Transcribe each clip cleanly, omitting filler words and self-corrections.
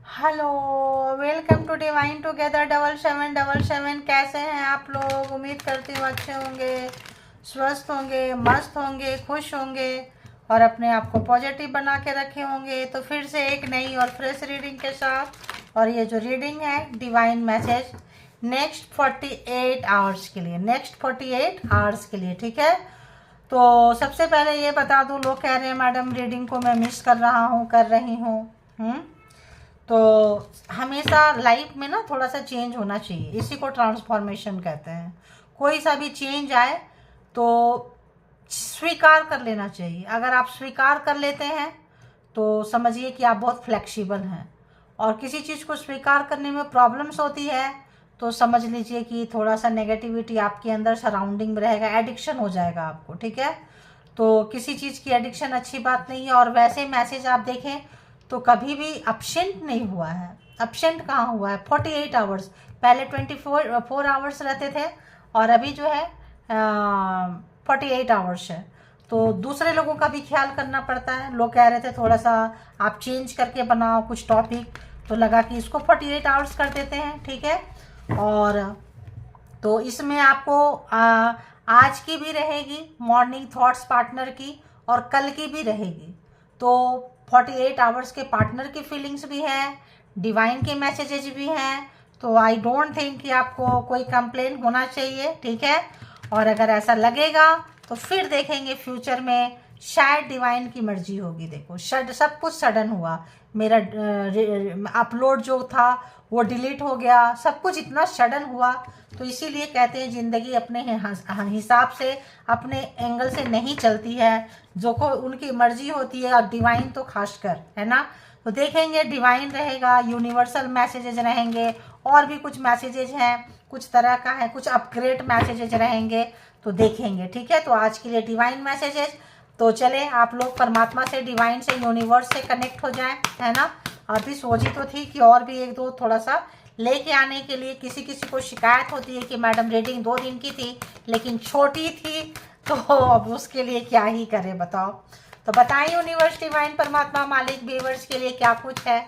Hello, welcome to divine together 7777। कैसे हैं आप लोग? उम्मीद करती हूँ अच्छे होंगे, स्वस्थ होंगे, मस्त होंगे, खुश होंगे और अपने आप को पॉजिटिव बना के रखे होंगे। तो फिर से एक नई और फ्रेश रीडिंग के साथ, और ये जो रीडिंग है डिवाइन मैसेज नेक्स्ट 48 आवर्स के लिए, नेक्स्ट 48 आवर्स के लिए, ठीक है। तो सबसे पहले ये बता दूँ, लोग कह रहे हैं मैडम रीडिंग को मैं मिस कर रहा हूँ, कर रही हूँ। तो हमेशा लाइफ में ना थोड़ा सा चेंज होना चाहिए, इसी को ट्रांसफॉर्मेशन कहते हैं। कोई सा भी चेंज आए तो स्वीकार कर लेना चाहिए। अगर आप स्वीकार कर लेते हैं तो समझिए कि आप बहुत फ्लेक्सिबल हैं। और किसी चीज़ को स्वीकार करने में प्रॉब्लम्स होती है तो समझ लीजिए कि थोड़ा सा नेगेटिविटी आपके अंदर सराउंडिंग में रहेगा, एडिक्शन हो जाएगा आपको, ठीक है। तो किसी चीज़ की एडिक्शन अच्छी बात नहीं है। और वैसे मैसेज आप देखें तो कभी भी अपसेंट नहीं हुआ है। अपसेंट कहाँ हुआ है? 48 आवर्स, पहले 24 आवर्स रहते थे और अभी जो है 48 आवर्स है। तो दूसरे लोगों का भी ख्याल करना पड़ता है। लोग कह रहे थे थोड़ा सा आप चेंज करके बनाओ कुछ टॉपिक, तो लगा कि इसको 48 आवर्स कर देते हैं, ठीक है। और तो इसमें आपको आज की भी रहेगी मॉर्निंग थॉट्स पार्टनर की, और कल की भी रहेगी। तो 48 आवर्स के पार्टनर की फीलिंग्स भी हैं, डिवाइन के मैसेजेस भी हैं। तो आई डोंट थिंक कि आपको कोई कंप्लेन होना चाहिए, ठीक है। और अगर ऐसा लगेगा तो फिर देखेंगे फ्यूचर में, शायद डिवाइन की मर्जी होगी। देखो सब कुछ सडन हुआ, मेरा अपलोड जो था वो डिलीट हो गया, सब कुछ इतना सडन हुआ। तो इसीलिए कहते हैं ज़िंदगी अपने हिसाब से, अपने एंगल से नहीं चलती है, जो को उनकी मर्जी होती है, और डिवाइन तो खासकर, है ना। तो देखेंगे डिवाइन रहेगा, यूनिवर्सल मैसेजेस रहेंगे, और भी कुछ मैसेजेस हैं, कुछ तरह का है, कुछ अपग्रेड मैसेजेस रहेंगे, तो देखेंगे, ठीक है। तो आज के लिए डिवाइन मैसेजेस। तो चले आप लोग परमात्मा से, डिवाइन से, यूनिवर्स से कनेक्ट हो जाएं, है ना। अभी सोची तो थी कि और भी एक दो थोड़ा सा लेके आने के लिए। किसी किसी को शिकायत होती है कि मैडम रीडिंग 2 दिन की थी लेकिन छोटी थी, तो अब उसके लिए क्या ही करें बताओ। तो बताएं यूनिवर्स, डिवाइन, परमात्मा, मालिक, व्यूअर्स के लिए क्या कुछ है,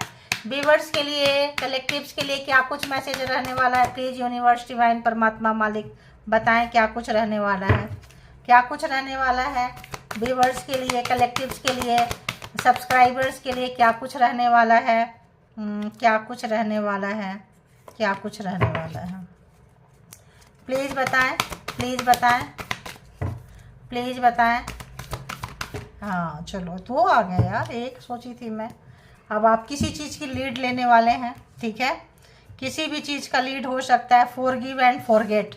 व्यूअर्स के लिए, कलेक्टिव्स के लिए क्या कुछ मैसेज रहने वाला है। प्लीज़ यूनिवर्स, डिवाइन, परमात्मा, मालिक बताएं क्या कुछ रहने वाला है, क्या कुछ रहने वाला है व्यूअर्स के लिए, कलेक्टिव्स के लिए, सब्सक्राइबर्स के लिए क्या कुछ रहने वाला है। क्या कुछ रहने वाला है, क्या कुछ रहने वाला है, प्लीज़ बताएं, प्लीज़ बताएं, प्लीज़ बताएं। हाँ चलो, 2 आ गए यार, एक सोची थी मैं। अब आप किसी चीज़ की लीड लेने वाले हैं, ठीक है। किसी भी चीज़ का लीड हो सकता है। Forgive and forget.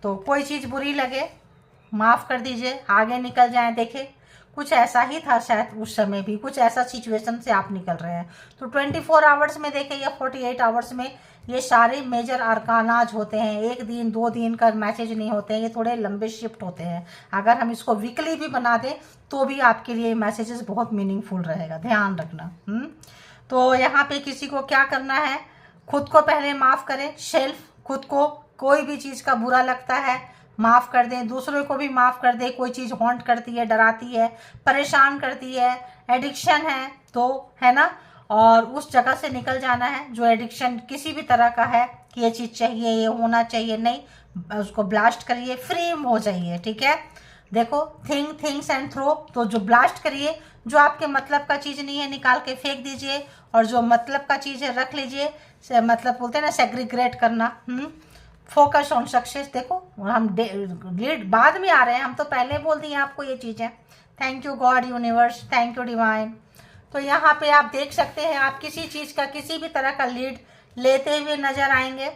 तो कोई चीज़ बुरी लगे, माफ़ कर दीजिए, आगे निकल जाएं। देखें कुछ ऐसा ही था शायद, उस समय भी कुछ ऐसा सिचुएशन से आप निकल रहे हैं। तो 24 आवर्स में देखें या 48 आवर्स में ये सारे मेजर अरकानाज होते हैं। 1 दिन 2 दिन का मैसेज नहीं होते हैं, ये थोड़े लंबे शिफ्ट होते हैं। अगर हम इसको वीकली भी बना दें तो भी आपके लिए मैसेजेस बहुत मीनिंगफुल रहेगा, ध्यान रखना। तो यहाँ पे किसी को क्या करना है, खुद को पहले माफ़ करें, सेल्फ, खुद को। कोई भी चीज़ का बुरा लगता है माफ़ कर दें, दूसरों को भी माफ़ कर दें। कोई चीज़ हॉन्ट करती है, डराती है, परेशान करती है, एडिक्शन है तो, है ना। और उस जगह से निकल जाना है जो एडिक्शन किसी भी तरह का है, कि ये चीज़ चाहिए, ये होना चाहिए, नहीं, उसको ब्लास्ट करिए, फ्री हो जाइए, ठीक है। देखो थिंग्स एंड थ्रो, तो जो ब्लास्ट करिए, जो आपके मतलब का चीज़ नहीं है निकाल के फेंक दीजिए, और जो मतलब का चीज़ है रख लीजिए। मतलब बोलते हैं ना सेग्रीग्रेट करना। Focus on success. देखो हम लीड बाद में आ रहे हैं, हम तो पहले बोल दिए आपको ये चीज़ें। Thank you God, universe, thank you divine. तो यहाँ पे आप देख सकते हैं, आप किसी चीज़ का, किसी भी तरह का लीड लेते हुए नज़र आएंगे।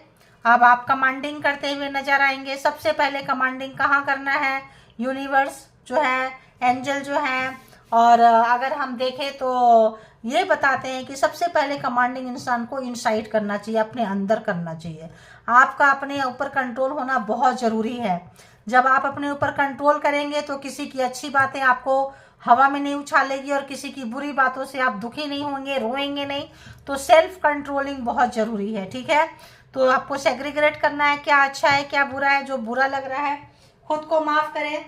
अब आप कमांडिंग करते हुए नज़र आएंगे। सबसे पहले कमांडिंग कहाँ करना है, यूनिवर्स जो है, एंजल जो है। और अगर हम देखें तो ये बताते हैं कि सबसे पहले कमांडिंग इंसान को इनसाइट करना चाहिए, अपने अंदर करना चाहिए। आपका अपने ऊपर कंट्रोल होना बहुत ज़रूरी है। जब आप अपने ऊपर कंट्रोल करेंगे तो किसी की अच्छी बातें आपको हवा में नहीं उछालेगी, और किसी की बुरी बातों से आप दुखी नहीं होंगे, रोएंगे नहीं। तो सेल्फ कंट्रोलिंग बहुत ज़रूरी है, ठीक है। तो आपको सेग्रीगेट करना है, क्या अच्छा है, क्या बुरा है। जो बुरा लग रहा है खुद को माफ़ करें,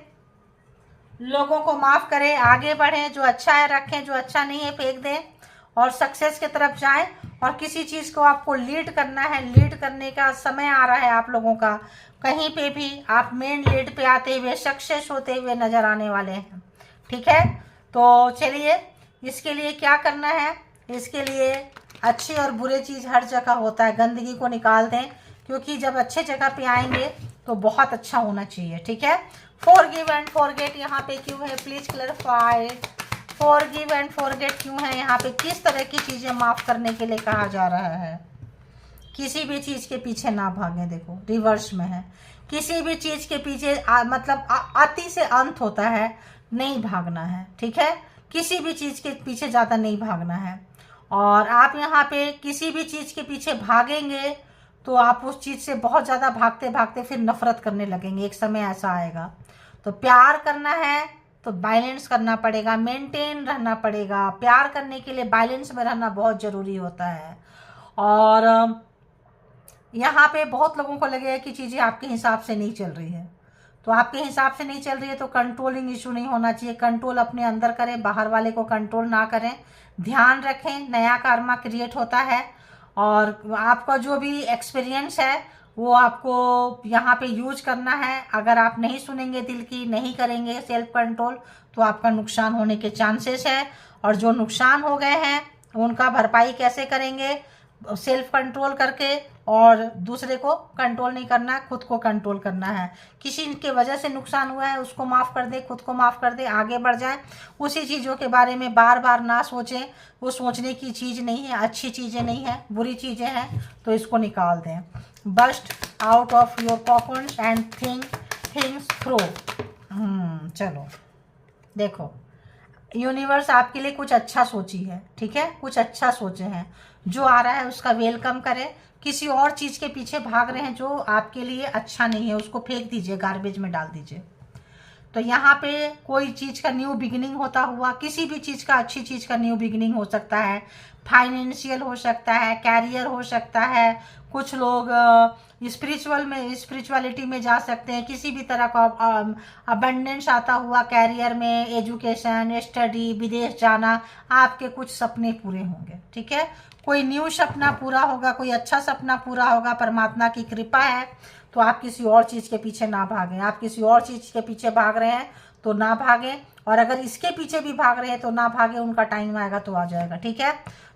लोगों को माफ़ करें, आगे बढ़ें, जो अच्छा है रखें, जो अच्छा नहीं है फेंक दें, और सक्सेस की तरफ जाएं। और किसी चीज़ को आपको लीड करना है, लीड करने का समय आ रहा है आप लोगों का। कहीं पे भी आप मेन लीड पे आते हुए, सक्सेस होते हुए नज़र आने वाले हैं। ठीक है, तो चलिए इसके लिए क्या करना है। इसके लिए अच्छी और बुरे चीज़ हर जगह होता है, गंदगी को निकाल दें, क्योंकि जब अच्छे जगह पे आएंगे तो बहुत अच्छा होना चाहिए। ठीक है, फॉरगिव एंड फॉरगेट यहाँ पे क्यों है, please clarify. Forgive and forget क्यों है यहाँ पे, किस तरह की चीज़ें माफ़ करने के लिए कहा जा रहा है। किसी भी चीज़ के पीछे ना भागें, देखो रिवर्स में है। किसी भी चीज़ के पीछे मतलब अति से अंत होता है, नहीं भागना है। ठीक है, किसी भी चीज़ के पीछे ज़्यादा नहीं भागना है। और आप यहाँ पे किसी भी चीज़ के पीछे भागेंगे तो आप उस चीज़ से बहुत ज़्यादा भागते भागते फिर नफरत करने लगेंगे। एक समय ऐसा आएगा। तो प्यार करना है तो बैलेंस करना पड़ेगा, मेंटेन रहना पड़ेगा। प्यार करने के लिए बैलेंस में रहना बहुत ज़रूरी होता है। और यहाँ पे बहुत लोगों को लगेगा कि चीज़ें आपके हिसाब से नहीं चल रही है, तो आपके हिसाब से नहीं चल रही है तो कंट्रोलिंग इशू नहीं होना चाहिए। कंट्रोल अपने अंदर करें, बाहर वाले को कंट्रोल ना करें। ध्यान रखें, नया कर्मा क्रिएट होता है और आपका जो भी एक्सपीरियंस है वो आपको यहाँ पे यूज करना है। अगर आप नहीं सुनेंगे दिल की, नहीं करेंगे सेल्फ कंट्रोल, तो आपका नुकसान होने के चांसेस है। और जो नुकसान हो गए हैं उनका भरपाई कैसे करेंगे, सेल्फ कंट्रोल करके। और दूसरे को कंट्रोल नहीं करना है, खुद को कंट्रोल करना है। किसी के वजह से नुकसान हुआ है उसको माफ़ कर दे, खुद को माफ़ कर दे, आगे बढ़ जाए। उसी चीज़ों के बारे में बार बार ना सोचें, वो सोचने की चीज़ नहीं है। अच्छी चीज़ें नहीं है, बुरी चीज़ें हैं, तो इसको निकाल दें। Bust out of your cocoons and things throw. चलो देखो, यूनिवर्स आपके लिए कुछ अच्छा सोची है। ठीक है, कुछ अच्छा सोचे हैं। जो आ रहा है उसका वेलकम करें। किसी और चीज़ के पीछे भाग रहे हैं जो आपके लिए अच्छा नहीं है, उसको फेंक दीजिए, गार्बेज में डाल दीजिए। तो यहाँ पे कोई चीज़ का न्यू बिगिनिंग होता हुआ, किसी भी चीज़ का, अच्छी चीज़ का न्यू बिगिनिंग हो सकता है। फाइनेंशियल हो सकता है, कैरियर हो सकता है। कुछ लोग स्पिरिचुअलिटी में जा सकते हैं। किसी भी तरह का अबंडेंस आता हुआ कैरियर में, एजुकेशन, स्टडी, विदेश जाना, आपके कुछ सपने पूरे होंगे। ठीक है, कोई न्यू सपना पूरा होगा, कोई अच्छा सपना पूरा होगा। परमात्मा की कृपा है, तो आप किसी और चीज़ के पीछे ना भागें। आप किसी और चीज़ के पीछे भाग रहे हैं तो ना भागें, और अगर इसके पीछे भी भाग रहे हैं तो ना भागें। उनका टाइम आएगा तो आ जाएगा। ठीक है,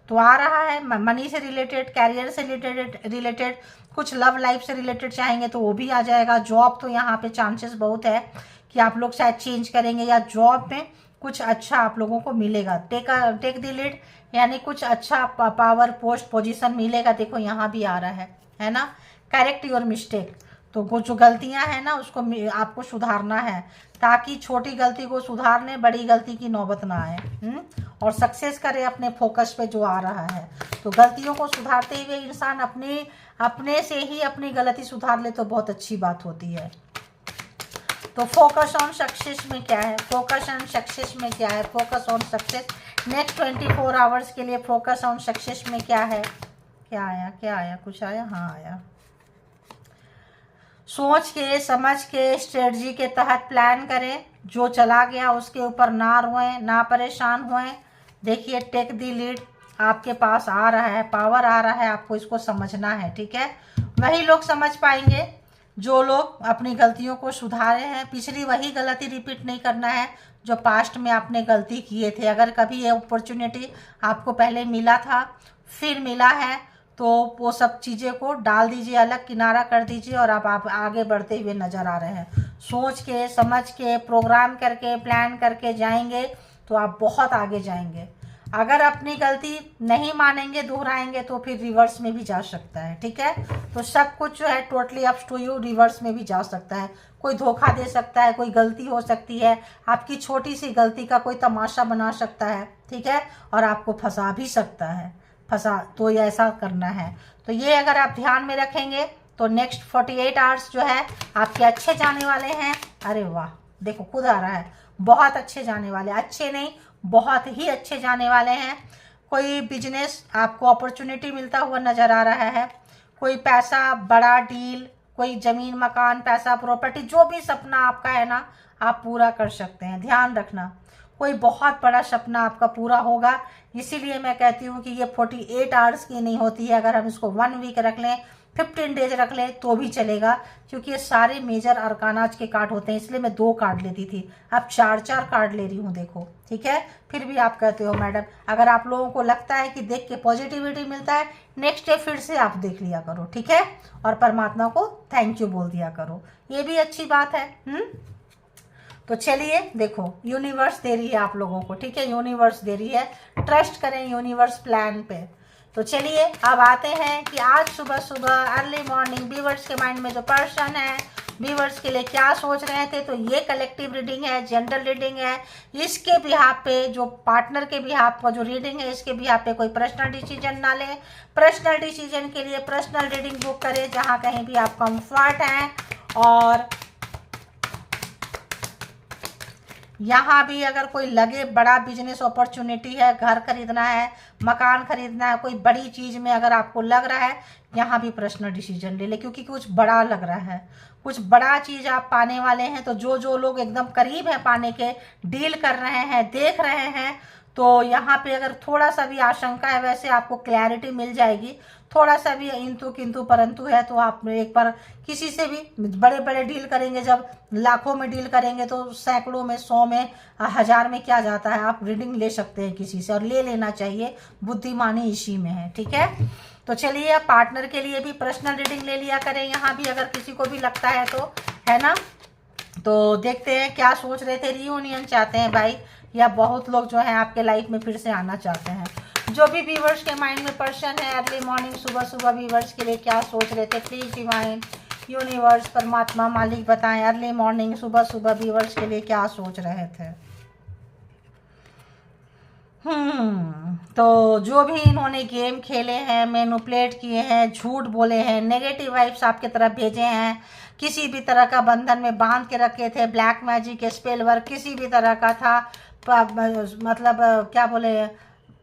तो आ रहा है मनी से रिलेटेड, कैरियर से रिलेटेड, कुछ लव लाइफ से रिलेटेड चाहेंगे तो वो भी आ जाएगा। जॉब तो यहाँ पे चांसेस बहुत है कि आप लोग शायद चेंज करेंगे या जॉब में कुछ अच्छा आप लोगों को मिलेगा। टेक द लीड, यानी कुछ अच्छा पावर, पोस्ट, पोजीशन मिलेगा। देखो यहाँ भी आ रहा है ना। करेक्ट योर मिस्टेक, तो वो जो गलतियां हैं ना उसको आपको सुधारना है, ताकि छोटी गलती को सुधारने बड़ी गलती की नौबत ना आए। और सक्सेस करे अपने फोकस पे जो आ रहा है। तो गलतियों को सुधारते हुए इंसान अपने से ही अपनी गलती सुधार ले तो बहुत अच्छी बात होती है। तो फोकस ऑन सक्सेस में क्या है, फोकस ऑन सक्सेस में क्या है, focus on success next 24 hours के लिए फोकस ऑन सक्सेस में क्या है। क्या आया, कुछ आया, हाँ आया। सोच के समझ के स्ट्रेटजी के तहत प्लान करें। जो चला गया उसके ऊपर ना रोएं, ना परेशान होएं। देखिए टेक दी लीड आपके पास आ रहा है, पावर आ रहा है, आपको इसको समझना है। ठीक है, वही लोग समझ पाएंगे जो लोग अपनी गलतियों को सुधारे हैं। पिछली वही गलती रिपीट नहीं करना है जो पास्ट में आपने गलती किए थे। अगर कभी ये अपॉर्चुनिटी आपको पहले मिला था, फिर मिला है, तो वो सब चीज़ें को डाल दीजिए, अलग किनारा कर दीजिए और आप आगे बढ़ते हुए नज़र आ रहे हैं। सोच के समझ के प्रोग्राम करके प्लान करके जाएंगे तो आप बहुत आगे जाएंगे। अगर अपनी गलती नहीं मानेंगे, दोहराएंगे, तो फिर रिवर्स में भी जा सकता है। ठीक है, तो सब कुछ जो है totally up to you, reverse में भी जा सकता है। कोई धोखा दे सकता है, कोई गलती हो सकती है, आपकी छोटी सी गलती का कोई तमाशा बना सकता है। ठीक है, और आपको फंसा भी सकता है। तो ये ऐसा करना है। तो ये अगर आप ध्यान में रखेंगे तो नेक्स्ट 48 आवर्स जो है आपके अच्छे जाने वाले हैं। अरे वाह, देखो खुद आ रहा है, बहुत अच्छे जाने वाले, अच्छे नहीं बहुत ही अच्छे जाने वाले हैं। कोई बिजनेस आपको अपॉर्चुनिटी मिलता हुआ नज़र आ रहा है। कोई पैसा, बड़ा डील, कोई ज़मीन मकान, पैसा, प्रॉपर्टी, जो भी सपना आपका है ना, आप पूरा कर सकते हैं। ध्यान रखना, कोई बहुत बड़ा सपना आपका पूरा होगा। इसीलिए मैं कहती हूँ कि ये 48 आवर्स की नहीं होती है। अगर हम इसको 1 वीक रख लें, 15 डेज रख लें तो भी चलेगा, क्योंकि ये सारे मेजर अरकानाज के कार्ड होते हैं। इसलिए मैं 2 कार्ड लेती थी, अब 4-4 कार्ड ले रही हूँ, देखो, ठीक है। फिर भी आप कहते हो मैडम, अगर आप लोगों को लगता है कि देख के पॉजिटिविटी मिलता है, नेक्स्ट डे फिर से आप देख लिया करो, ठीक है, और परमात्मा को थैंक यू बोल दिया करो, ये भी अच्छी बात है। तो चलिए देखो, यूनिवर्स दे रही है आप लोगों को, ठीक है, यूनिवर्स दे रही है, ट्रस्ट करें यूनिवर्स प्लान पे। तो चलिए अब आते हैं कि आज सुबह सुबह अर्ली मॉर्निंग व्यूअर्स के माइंड में जो पर्सन है, व्यूअर्स के लिए क्या सोच रहे थे। तो ये कलेक्टिव रीडिंग है, जनरल रीडिंग है। इसके बिहाफ पे, जो पार्टनर के बिहाफ पर जो रीडिंग है, इसके बिहाफ पे कोई पर्सनल डिसीजन ना लें। पर्सनल डिसीजन के लिए पर्सनल रीडिंग बुक करें जहाँ कहीं भी आप कंफर्ट हैं। और यहाँ भी अगर कोई लगे बड़ा बिजनेस अपॉर्चुनिटी है, घर खरीदना है, मकान खरीदना है, कोई बड़ी चीज़ में अगर आपको लग रहा है, यहाँ भी पर्सनल डिसीजन ले ले, क्योंकि कुछ बड़ा लग रहा है, कुछ बड़ा चीज़ आप पाने वाले हैं। तो जो लोग एकदम करीब हैं पाने के, डील कर रहे हैं, देख रहे हैं, तो यहाँ पे अगर थोड़ा सा भी आशंका है, वैसे आपको क्लैरिटी मिल जाएगी। थोड़ा सा भी इंतु किंतु परंतु है तो आप एक बार किसी से भी बड़े बड़े डील करेंगे, जब लाखों में डील करेंगे तो सैकड़ों में, 100 में, 1000 में क्या जाता है, आप रीडिंग ले सकते हैं किसी से, और ले लेना चाहिए, बुद्धिमानी इसी में है, ठीक है। तो चलिए, अब पार्टनर के लिए भी पर्सनल रीडिंग ले लिया करें यहाँ भी, अगर किसी को भी लगता है तो, है ना। तो देखते हैं क्या सोच रहे थे, रियूनियन चाहते हैं भाई, या बहुत लोग जो है आपके लाइफ में फिर से आना चाहते हैं। जो भी व्यूवर्स के माइंड में पर्सन है, अर्ली मॉर्निंग सुबह सुबह व्यूवर्स के लिए क्या सोच रहे थे, प्लीज डिवाइन, यूनिवर्स, परमात्मा, मालिक बताएं, अर्ली मॉर्निंग सुबह सुबह व्यूवर्स के लिए क्या सोच रहे थे। तो जो भी इन्होंने गेम खेले हैं, मैनिपुलेट किए हैं, झूठ बोले हैं, नेगेटिव वाइब्स आपके तरफ भेजे हैं, किसी भी तरह का बंधन में बांध के रखे थे, ब्लैक मैजिक, स्पेल वर्क किसी भी तरह का था, मतलब क्या बोले,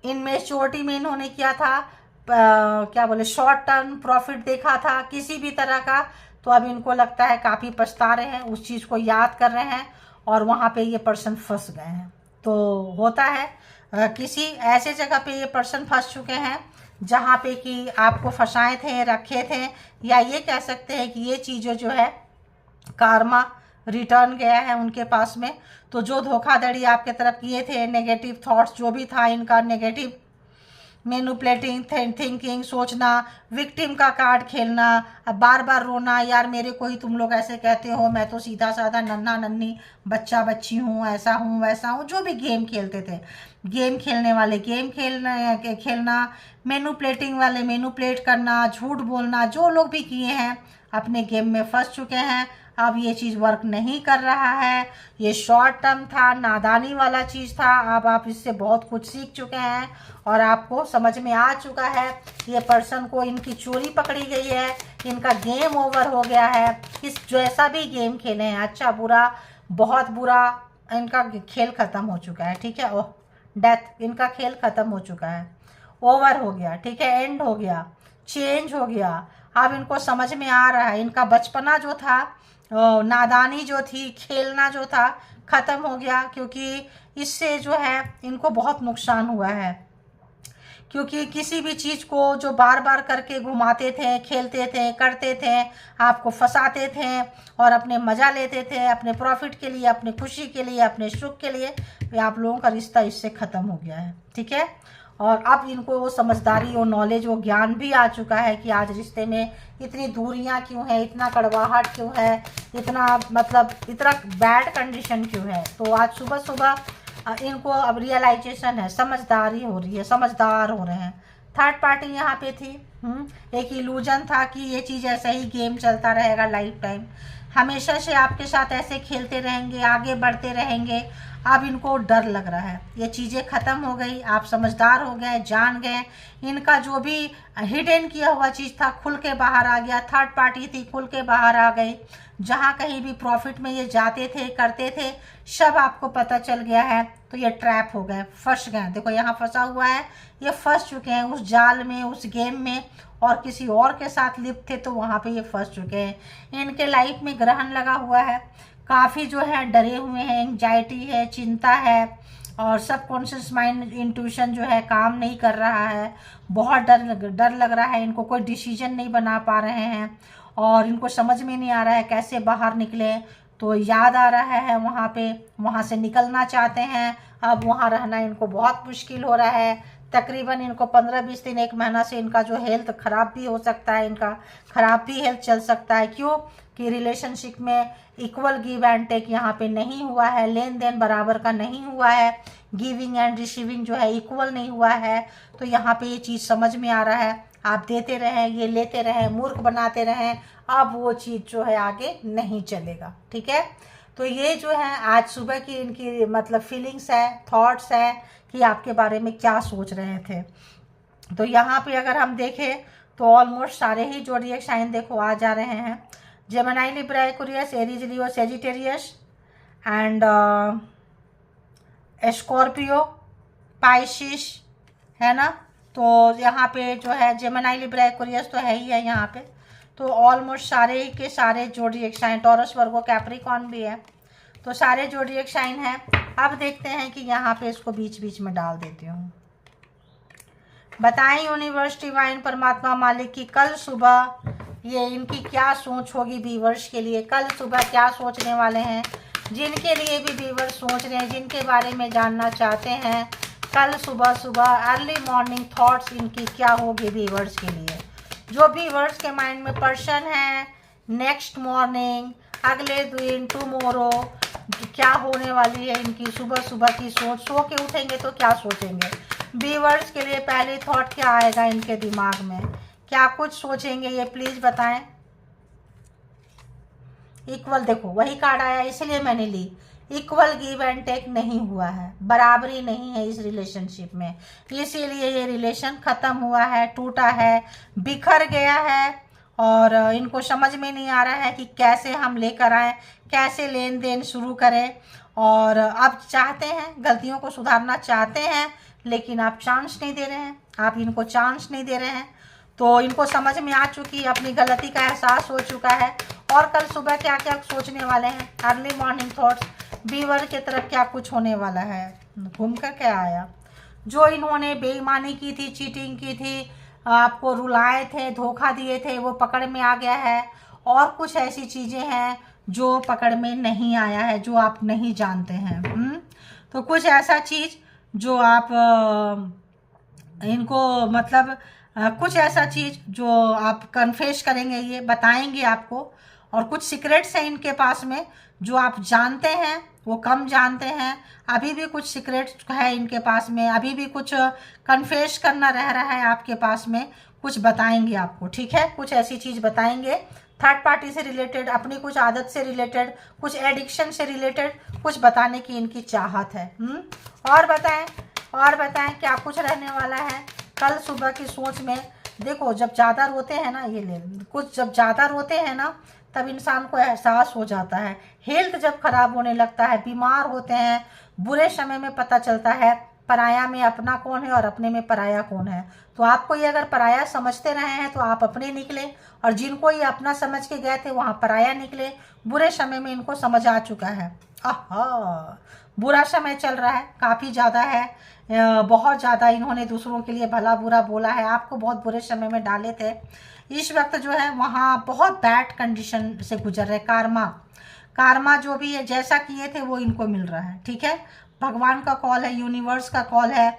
इनमेच्योरिटी में इन्होंने किया था, क्या बोले, शॉर्ट टर्म प्रॉफिट देखा था किसी भी तरह का, तो अब इनको लगता है काफ़ी पछता रहे हैं, उस चीज़ को याद कर रहे हैं, और वहाँ पे ये पर्सन फंस गए हैं। तो होता है किसी ऐसे जगह पे ये पर्सन फंस चुके हैं जहाँ पे कि आपको फंसाए थे, रखे थे, या ये कह सकते हैं कि ये चीज़ें जो है कार्मा रिटर्न गया है उनके पास में। तो जो धोखाधड़ी आपके तरफ किए थे, नेगेटिव थॉट्स जो भी था इनका, नेगेटिव मैनिपुलेटिंग थिंकिंग, सोचना, विक्टिम का कार्ड खेलना, अब बार बार रोना, यार मेरे को ही तुम लोग ऐसे कहते हो, मैं तो सीधा साधा नन्हा नन्ही बच्चा बच्ची हूँ, ऐसा हूँ वैसा हूँ, जो भी गेम खेलते थे, गेम खेलने वाले गेम खेलना, मैनिपुलेटिंग वाले मैनिपुलेट करना, झूठ बोलना, जो लोग भी किए हैं अपने गेम में फंस चुके हैं। अब ये चीज़ वर्क नहीं कर रहा है, ये शॉर्ट टर्म था, नादानी वाला चीज़ था, अब आप इससे बहुत कुछ सीख चुके हैं और आपको समझ में आ चुका है ये पर्सन को इनकी चोरी पकड़ी गई है, इनका गेम ओवर हो गया है। इस जैसा भी गेम खेले हैं, अच्छा बुरा, बहुत बुरा, इनका खेल ख़त्म हो चुका है, ठीक है। ओह, डेथ, इनका खेल ख़त्म हो चुका है, ओवर हो गया, ठीक है, एंड हो गया, चेंज हो गया। अब इनको समझ में आ रहा है, इनका बचपना जो था, नादानी जो थी, खेलना जो था, ख़त्म हो गया, क्योंकि इससे जो है इनको बहुत नुकसान हुआ है। क्योंकि किसी भी चीज़ को जो बार बार करके घुमाते थे, खेलते थे, करते थे, आपको फंसाते थे और अपने मज़ा लेते थे, अपने प्रॉफिट के लिए, अपनी खुशी के लिए, अपने सुख के लिए, आप लोगों का रिश्ता इससे ख़त्म हो गया है, ठीक है। और अब इनको वो समझदारी, वो नॉलेज, वो ज्ञान भी आ चुका है कि आज रिश्ते में इतनी दूरियां क्यों है, इतना कड़वाहट क्यों है, इतना मतलब इतना बैड कंडीशन क्यों है। तो आज सुबह सुबह इनको अब रियलाइजेशन है, समझदारी हो रही है, समझदार हो रहे हैं। थर्ड पार्टी यहाँ पे थी, एक इल्यूजन था कि ये चीज़ ऐसा ही गेम चलता रहेगा लाइफ टाइम, हमेशा से आपके साथ ऐसे खेलते रहेंगे, आगे बढ़ते रहेंगे। अब इनको डर लग रहा है, ये चीज़ें ख़त्म हो गई, आप समझदार हो गए, जान गए, इनका जो भी हिडन किया हुआ चीज़ था खुल के बाहर आ गया, थर्ड पार्टी थी खुल के बाहर आ गई, जहाँ कहीं भी प्रॉफिट में ये जाते थे, करते थे, सब आपको पता चल गया है। तो ये ट्रैप हो गए, फंस गए, देखो यहाँ फंसा हुआ है, ये फंस चुके हैं उस जाल में, उस गेम में, और किसी और के साथ लिप्त थे तो वहाँ पे ये फंस चुके हैं। इनके लाइफ में ग्रहण लगा हुआ है, काफ़ी जो है डरे हुए हैं, एंग्जाइटी है, चिंता है, और सबकॉन्शियस माइंड इंट्यूशन जो है काम नहीं कर रहा है, बहुत डर लग रहा है इनको, कोई डिसीजन नहीं बना पा रहे हैं और इनको समझ में नहीं आ रहा है कैसे बाहर निकले। तो याद आ रहा है वहाँ पे, वहाँ से निकलना चाहते हैं, अब वहाँ रहना इनको बहुत मुश्किल हो रहा है। तकरीबन इनको 15-20 दिन 1 महीना से इनका जो हेल्थ ख़राब भी हो सकता है, इनका ख़राब भी हेल्थ चल सकता है। क्यों कि रिलेशनशिप में इक्वल गिव एंड टेक यहाँ पे नहीं हुआ है, लेन देन बराबर का नहीं हुआ है, गिविंग एंड रिसीविंग जो है इक्वल नहीं हुआ है। तो यहाँ पे ये चीज़ समझ में आ रहा है, आप देते रहें, ये लेते रहें, मूर्ख बनाते रहें, अब वो चीज़ जो है आगे नहीं चलेगा। ठीक है, तो ये जो है आज सुबह की इनकी मतलब फीलिंग्स है, थॉट्स है कि आपके बारे में क्या सोच रहे थे। तो यहाँ पे अगर हम देखें तो ऑलमोस्ट सारे ही ज़ोडिएक साइन देखो आ जा रहे हैं। Gemini, Libra, Aquarius, Aries, Leo, Sagittarius and Scorpio, Pisces, है ना। तो यहाँ पे जो है जेमिनी, लिब्रा, एक्वेरियस तो है ही है यहाँ पे। तो ऑलमोस्ट सारे के सारे zodiac sign, taurus, Virgo, Capricorn भी है, तो सारे ज़ोडिएक साइन हैं। अब देखते हैं कि यहाँ पे इसको बीच बीच में डाल देती हूँ। बताएं यूनिवर्स, डिवाइन, परमात्मा, मालिक की कल सुबह ये इनकी क्या सोच होगी व्यूअर्स के लिए, कल सुबह क्या सोचने वाले हैं, जिनके लिए भी व्यूअर्स सोच रहे हैं, जिनके बारे में जानना चाहते हैं, कल सुबह अर्ली मॉर्निंग थॉट्स इनकी क्या होगी व्यूअर्स के लिए। जो व्यूअर्स के माइंड में पर्सन है, नेक्स्ट मॉर्निंग, अगले दिन, टुमारो क्या होने वाली है इनकी सुबह की सोच, सो के उठेंगे तो क्या सोचेंगे व्यूअर्स के लिए, पहले थॉट क्या आएगा इनके दिमाग में, क्या कुछ सोचेंगे ये प्लीज बताएं। इक्वल, देखो वही कार्ड आया इसलिए मैंने ली, इक्वल गिव एंड टेक नहीं हुआ है, बराबरी नहीं है इस रिलेशनशिप में, इसीलिए ये रिलेशन खत्म हुआ है, टूटा है, बिखर गया है और इनको समझ में नहीं आ रहा है कि कैसे हम लेकर आएँ, कैसे लेन देन शुरू करें। और अब चाहते हैं, गलतियों को सुधारना चाहते हैं, लेकिन आप चांस नहीं दे रहे हैं, आप इनको चांस नहीं दे रहे हैं। तो इनको समझ में आ चुकी, अपनी गलती का एहसास हो चुका है और कल सुबह क्या क्या सोचने वाले हैं, अर्ली मॉर्निंग थॉट्स, व्यूअर की तरफ क्या कुछ होने वाला है। घूम कर क्या आया, जो इन्होंने बेईमानी की थी, चीटिंग की थी, आपको रुलाए थे, धोखा दिए थे, वो पकड़ में आ गया है। और कुछ ऐसी चीज़ें हैं जो पकड़ में नहीं आया है, जो आप नहीं जानते हैं। तो कुछ ऐसा चीज़ जो आप इनको मतलब कुछ ऐसा चीज़ जो आप कन्फेस करेंगे, ये बताएंगे आपको। और कुछ सीक्रेट्स हैं इनके पास में जो आप जानते हैं, वो कम जानते हैं। अभी भी कुछ सीक्रेट्स है इनके पास में, अभी भी कुछ कन्फेस करना रह रहा है आपके पास में, कुछ बताएंगे आपको। ठीक है, कुछ ऐसी चीज़ बताएंगे थर्ड पार्टी से रिलेटेड, अपनी कुछ आदत से रिलेटेड, कुछ एडिक्शन से रिलेटेड, कुछ बताने की इनकी चाहत है। और बताएं क्या कुछ रहने वाला है कल सुबह की सोच में। देखो जब ज़्यादा रोते हैं ना, ये ले कुछ, जब ज़्यादा रोते हैं ना तब इंसान को एहसास हो जाता है, हेल्थ जब खराब होने लगता है, बीमार होते हैं, बुरे समय में पता चलता है पराया में अपना कौन है और अपने में पराया कौन है। तो आपको ये अगर पराया समझते रहे हैं तो आप अपने निकले, और जिनको ये अपना समझ के गए थे वहाँ पराया निकले। बुरे समय में इनको समझ आ चुका है, आहा बुरा समय चल रहा है, काफ़ी ज़्यादा है, बहुत ज़्यादा इन्होंने दूसरों के लिए भला बुरा बोला है, आपको बहुत बुरे समय में डाले थे। इस वक्त जो है वहाँ बहुत बैड कंडीशन से गुजर रहे। कार्मा जो भी है, जैसा किए थे वो इनको मिल रहा है। ठीक है, भगवान का कॉल है, यूनिवर्स का कॉल है,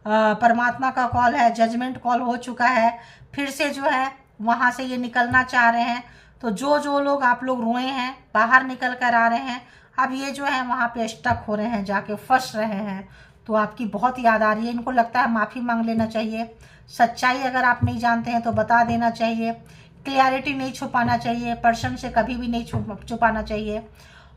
परमात्मा का कॉल है, जजमेंट कॉल हो चुका है। फिर से जो है वहाँ से ये निकलना चाह रहे हैं। तो जो लोग आप लोग रोए हैं, बाहर निकल कर आ रहे हैं, अब ये जो है वहाँ पे स्टक हो रहे हैं, जाके फंस रहे हैं। तो आपकी बहुत याद आ रही है, इनको लगता है माफ़ी मांग लेना चाहिए। सच्चाई अगर आप नहीं जानते हैं तो बता देना चाहिए, क्लियरिटी नहीं छुपाना चाहिए, पर्सन से कभी भी नहीं छुपाना चाहिए।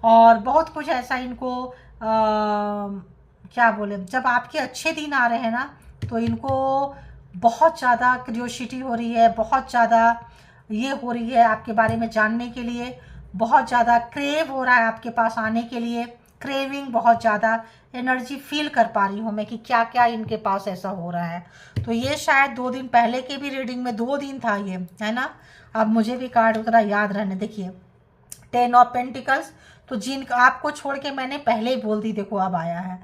और बहुत कुछ ऐसा इनको क्या बोले, जब आपके अच्छे दिन आ रहे हैं ना तो इनको बहुत ज़्यादा क्यूरियोसिटी हो रही है, बहुत ज़्यादा ये हो रही है आपके बारे में जानने के लिए, बहुत ज़्यादा क्रेव हो रहा है आपके पास आने के लिए, क्रेविंग बहुत ज़्यादा, एनर्जी फील कर पा रही हूँ मैं कि क्या क्या इनके पास ऐसा हो रहा है। तो ये शायद 2 दिन पहले के भी रीडिंग में 2 दिन था ये, है ना। अब मुझे भी कार्ड उतना याद रहने, देखिए 10 ऑफ पेंटिकल्स, तो जिन आपको छोड़ के मैंने पहले ही बोल दी, देखो अब आया है।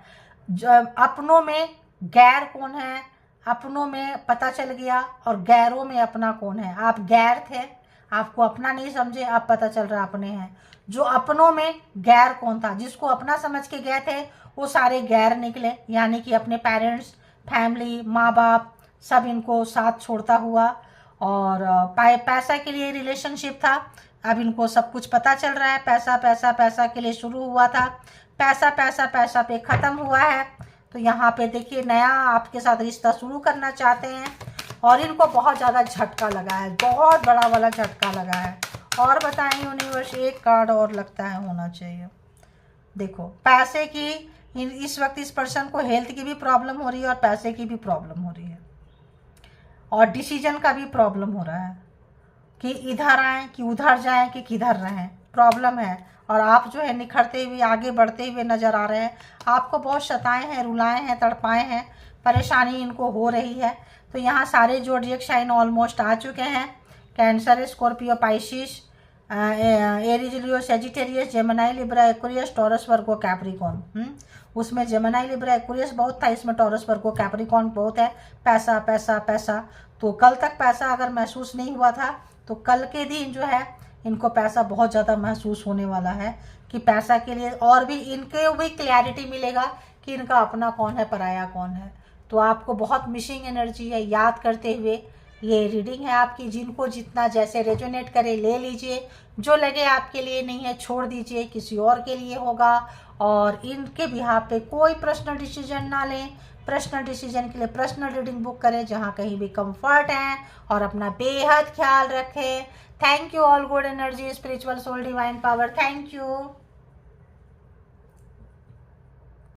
अपनों में गैर कौन है, अपनों में पता चल गया, और गैरों में अपना कौन है। आप गैर थे, आपको अपना नहीं समझे, अब पता चल रहा अपने हैं। जो अपनों में गैर कौन था, जिसको अपना समझ के गए थे, वो सारे गैर निकले, यानी कि अपने पेरेंट्स, फैमिली, माँ बाप, सब इनको साथ छोड़ता हुआ। और पैसा के लिए रिलेशनशिप था, अब इनको सब कुछ पता चल रहा है। पैसा पैसा पैसा के लिए शुरू हुआ था, पैसा पैसा पैसा पे ख़त्म हुआ है। तो यहाँ पे देखिए नया आपके साथ रिश्ता शुरू करना चाहते हैं, और इनको बहुत ज़्यादा झटका लगा है, बहुत बड़ा वाला झटका लगा है। और बताएं यूनिवर्स, एक कार्ड और लगता है होना चाहिए। देखो पैसे की, इस वक्त इस पर्सन को हेल्थ की भी प्रॉब्लम हो रही है और पैसे की भी प्रॉब्लम हो रही है, और डिसीजन का भी प्रॉब्लम हो रहा है कि इधर आएँ कि उधर जाएं कि किधर रहें, प्रॉब्लम है। और आप जो है निखरते हुए आगे बढ़ते हुए नज़र आ रहे हैं। आपको बहुत सताए हैं, रुलाए हैं, तड़पाए हैं, परेशानी इनको हो रही है। तो यहाँ सारे ज़ोडिएक साइन ऑलमोस्ट आ चुके हैं। Cancer, Scorpio, Pisces, Aries, Leo, Sagittarius, Gemini, Libra, Aquarius, Taurus, Virgo, Capricorn. उसमें जेमिनी, लिब्रा, एक्वेरियस बहुत था, इसमें टॉरस, वर्गो, कैप्रिकॉर्न बहुत है। पैसा पैसा पैसा, तो कल तक पैसा अगर महसूस नहीं हुआ था, तो कल के दिन जो है इनको पैसा बहुत ज़्यादा महसूस होने वाला है, कि पैसा के लिए और भी इनके भी क्लैरिटी मिलेगा कि इनका अपना कौन है, पराया कौन है। तो आपको बहुत मिसिंग एनर्जी है, याद करते हुए ये रीडिंग है आपकी। जिनको जितना जैसे रेजोनेट करे ले लीजिए, जो लगे आपके लिए नहीं है छोड़ दीजिए, किसी और के लिए होगा। और इनके बिहाफ पे कोई पर्सनल डिसीजन ना लें, पर्सनल डिसीजन के लिए पर्सनल रीडिंग बुक करें जहाँ कहीं भी कंफर्ट है, और अपना बेहद ख्याल रखें। Thank you all good energy, spiritual soul, divine power, thank you.